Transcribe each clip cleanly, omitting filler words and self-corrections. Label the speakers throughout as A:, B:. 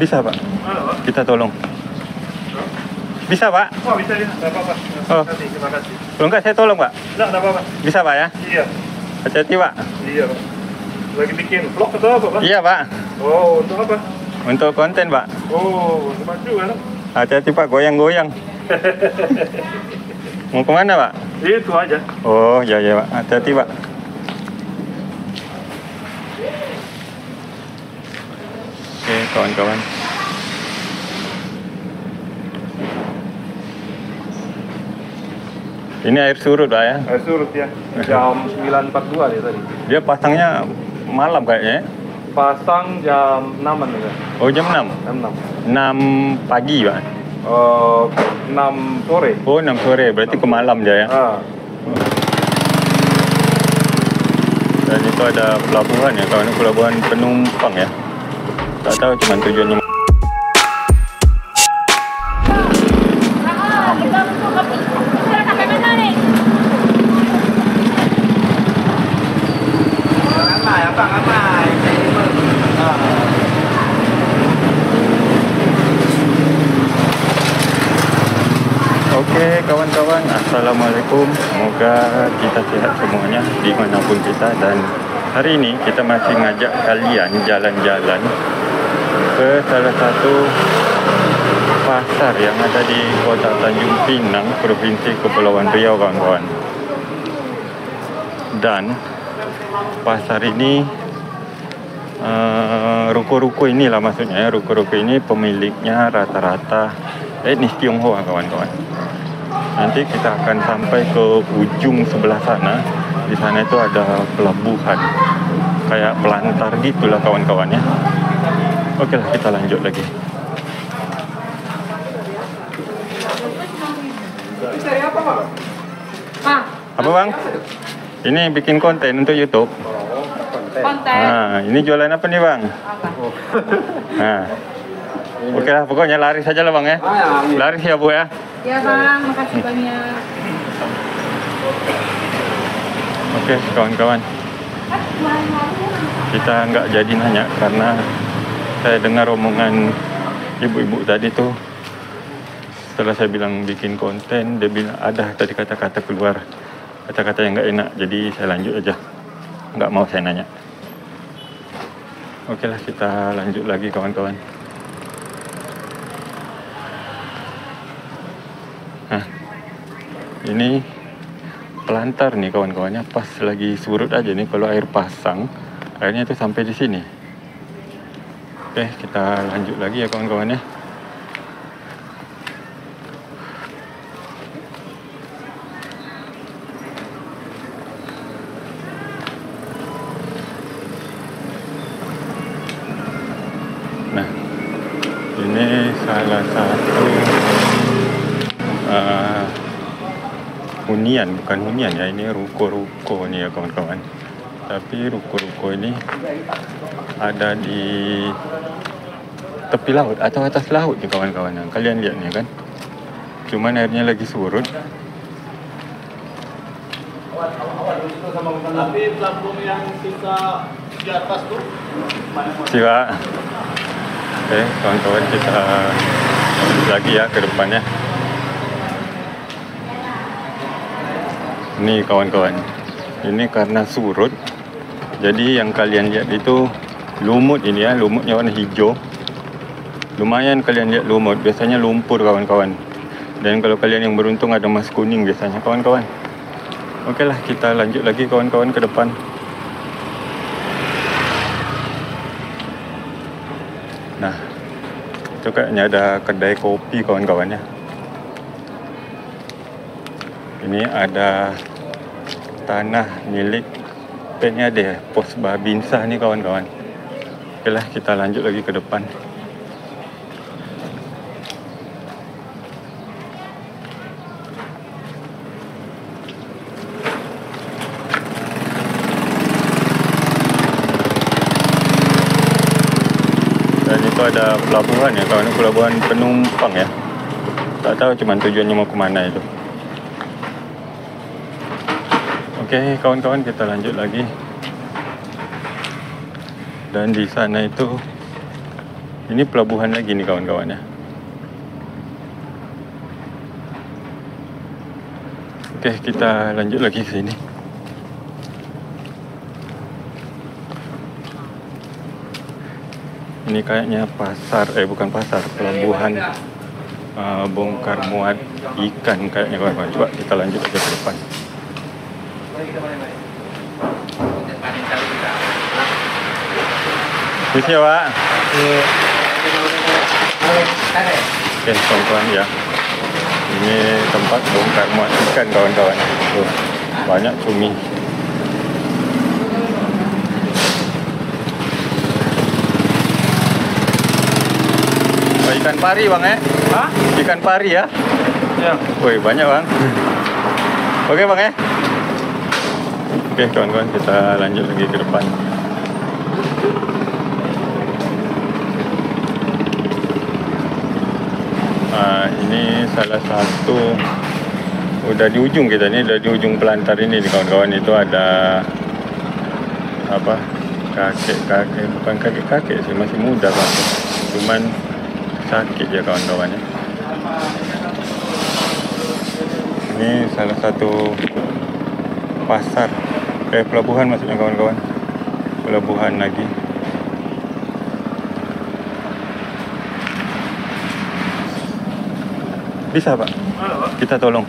A: Bisa, Pak?
B: Halo, Pak.
A: Kita tolong. Bisa, Pak?
B: Oh, bisa ya, nggak apa-apa.
A: Oh.
B: Terima kasih.
A: Kalau enggak saya tolong, Pak.
B: Nggak apa-apa.
A: Bisa, Pak ya?
B: Iya,
A: Hati-hati, Pak.
B: iya, Pak. Lagi bikin vlog atau apa, Pak?
A: Iya, Pak.
B: Oh, untuk apa?
A: Untuk konten, Pak.
B: Oh, tempat juga, kan?
A: Hati-hati, Pak. Goyang-goyang. Mau kemana, Pak?
B: Itu aja.
A: Oh, ya, ya, Pak. Hati-hati, Pak. Oke, kawan-kawan. Ini air surut, Pak ya?
B: Air surut ya. Jam 9.42 dia tadi.
A: Dia pasangnya malam kayaknya ya?
B: Pasang jam 6-an ya.
A: Oh, jam 6?
B: Jam 6.
A: 6 pagi, Pak?
B: 6 sore.
A: Oh, 6 sore. Berarti ke malam dia ya?
B: Ah.
A: Dan itu ada pelabuhan ya, kawan. Pelabuhan penumpang ya. Tak tahu cuma tujuannya. Oke kawan-kawan, Assalamualaikum. Semoga kita sehat semuanya dimanapun kita. Dan hari ini kita masih ngajak kalian jalan-jalan ke salah satu pasar yang ada di kota Tanjung Pinang, Provinsi Kepulauan Riau, kawan-kawan. Dan pasar ini ruko-ruko inilah maksudnya. Ruko-ruko ini pemiliknya rata-rata etnis Tionghoa, kawan-kawan. Nanti kita akan sampai ke ujung sebelah sana. Di sana itu ada pelabuhan, kayak pelantar gitulah, kawan-kawannya. Oke lah, kita lanjut lagi. Apa, Bang? Ini bikin konten untuk YouTube.
C: Konten.
A: Nah, ini jualan apa nih, Bang? Nah, oke lah, pokoknya laris saja lah, Bang ya. Laris ya, Bu ya.
C: Ya Bang, makasih banyak.
A: Oke, kawan-kawan. Kita nggak jadi nanya karena saya dengar omongan ibu-ibu tadi tuh. Setelah saya bilang bikin konten, dia bilang ada tadi kata-kata keluar, kata-kata yang nggak enak. Jadi saya lanjut aja, nggak mau saya nanya. Oke lah, kita lanjut lagi, kawan-kawan. Nah, ini pelantar nih, kawan-kawannya. Pas lagi surut aja nih, kalau air pasang, airnya itu sampai di sini. Oke, kita lanjut lagi ya, kawan-kawannya. Nah, ini salah satu hunian, bukan hunian ya, ini ruko-ruko nih ya, kawan-kawan. Tapi ruko-ruko ini ada di tepi laut atau atas laut nih, kawan-kawan. Kalian lihat nih kan, cuman airnya lagi surut.
B: Tapi pelabuhan yang sisa di atas tuh
A: Siapa? Oke, kawan-kawan, kita lagi ya ke depannya. Nih kawan-kawan, ini karena surut, jadi yang kalian lihat itu lumut ini ya, lumutnya warna hijau. Lumayan kalian lihat lumut, biasanya lumpur, kawan-kawan. Dan kalau kalian yang beruntung ada emas kuning biasanya, kawan-kawan. Oke lah, kita lanjut lagi, kawan-kawan, ke depan. Nah, itu kayaknya ada kedai kopi, kawan-kawannya. Ini ada tanah milik PNAD, Pos Babinsa nih, kawan-kawan. Oke lah, kita lanjut lagi ke depan. Dan itu ada pelabuhan ya, kawan, pelabuhan penumpang ya. Tak tahu cuman tujuannya mau kemana itu. Oke, kawan-kawan, kita lanjut lagi. Dan di sana itu Ini pelabuhan lagi nih kawan-kawan ya. Oke, kita lanjut lagi ke sini. Ini kayaknya pasar, bukan pasar, pelabuhan bongkar muat ikan kayaknya kawan-kawan. Coba kita lanjut aja ke depan. Bisa ya, Pak? Oke, kawan-kawan ya. Ini tempat bongkar muat ikan kawan-kawan. Tuh, banyak cumi. Oh, ikan pari bang ya?
B: Hah?
A: Ikan pari ya?
B: Ya.
A: Woi, banyak bang. Oke bang ya. Oke kawan-kawan, kita lanjut lagi ke depan. Ini salah satu, udah di ujung kita nih, udah di ujung pelantar ini nih kawan-kawan. Itu ada apa, kakek-kakek, bukan kakek-kakek sih, masih muda kan, cuman sakit ya kawan-kawan ya. Ini salah satu pasar, pelabuhan maksudnya kawan-kawan, pelabuhan lagi. Bisa Pak? Kita tolong.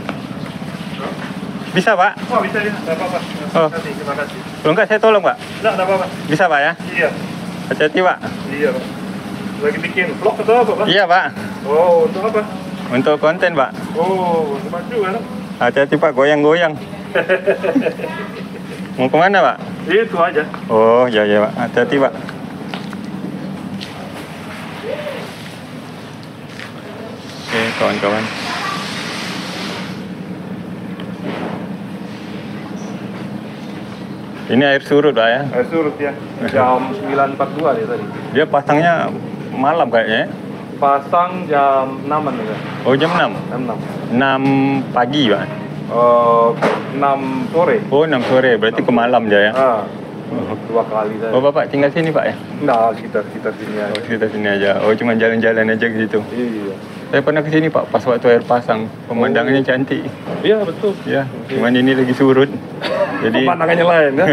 A: Bisa Pak?
B: Oh bisa ya, nggak apa-apa.
A: Oh.
B: Terima kasih.
A: Kalau enggak saya tolong Pak?
B: Nggak apa-apa.
A: Bisa Pak ya?
B: Iya.
A: Hati-hati Pak.
B: Iya Pak. Lagi bikin vlog atau apa Pak?
A: Iya Pak.
B: Oh untuk apa?
A: Untuk konten Pak.
B: Oh tempat juga kan?
A: Hati-hati Pak, goyang-goyang. Mau kemana Pak?
B: Itu aja.
A: Oh ya ya Pak, hati-hati Pak. Oke kawan-kawan. Ini air surut Pak ya?
B: Air surut ya. Jam 9.42 dia tadi.
A: Dia pasangnya malam kayaknya ya?
B: Pasang jam 6-an ya.
A: Oh jam 6?
B: Jam 6.
A: 6 pagi Pak?
B: 6 sore.
A: Oh 6 sore, berarti ke malam dia ya?
B: Dua kali saya.
A: Oh Bapak tinggal sini Pak ya?
B: Nah, sekitar sini aja.
A: Oh sekitar sini aja, oh cuma jalan-jalan aja gitu?
B: Iya.
A: Saya pernah kesini Pak, pas waktu air pasang, pemandangannya cantik.
B: Iya betul.
A: Ya, cuman ini lagi surut. Jadi
B: Pemandangannya lain kan?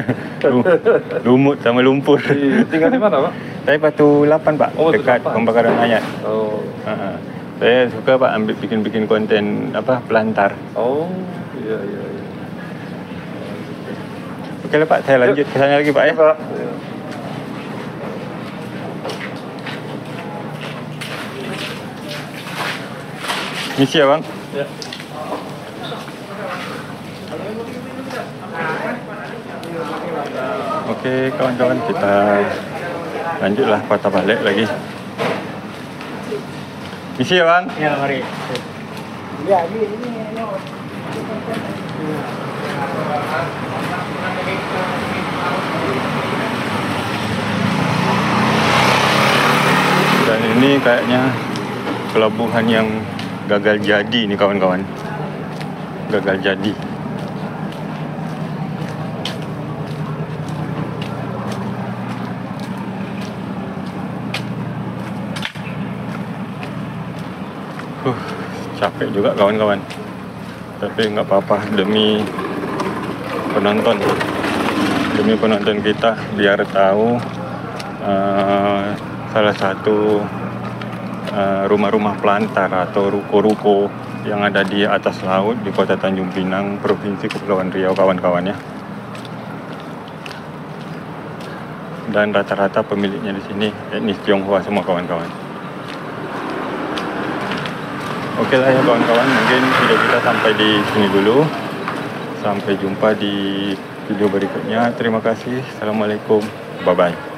A: lumut sama lumpur.
B: Iya. Tinggal di mana Pak?
A: Saya Batu 8 Pak,
B: Oh, Batu
A: dekat
B: 8.
A: pembakaran mayat.
B: Oh.
A: Saya suka Pak ambil bikin konten apa pelantar.
B: Oh. Iya.
A: Oke lah Pak, saya lanjut ke sana lagi Pak ya.
B: Pak. Iya.
A: Misi ya Bang.
B: Ya.
A: Oke kawan-kawan, kita lanjutlah patah balik lagi. Misi ya Bang.
D: Ya, mari. Ya, ini.
A: Dan ini kayaknya pelabuhan yang gagal jadi nih kawan-kawan. Gagal jadi. Capek juga kawan-kawan. Tapi nggak apa-apa, demi penonton kita, biar tahu salah satu rumah-rumah pelantar atau ruko-ruko yang ada di atas laut di Kota Tanjung Pinang, Provinsi Kepulauan Riau kawan-kawan ya. Dan rata-rata pemiliknya di sini etnis Tionghoa semua kawan-kawan. Oke lah ya kawan-kawan, mungkin video kita sampai di sini dulu. Sampai jumpa di video berikutnya. Terima kasih. Assalamualaikum. Bye-bye.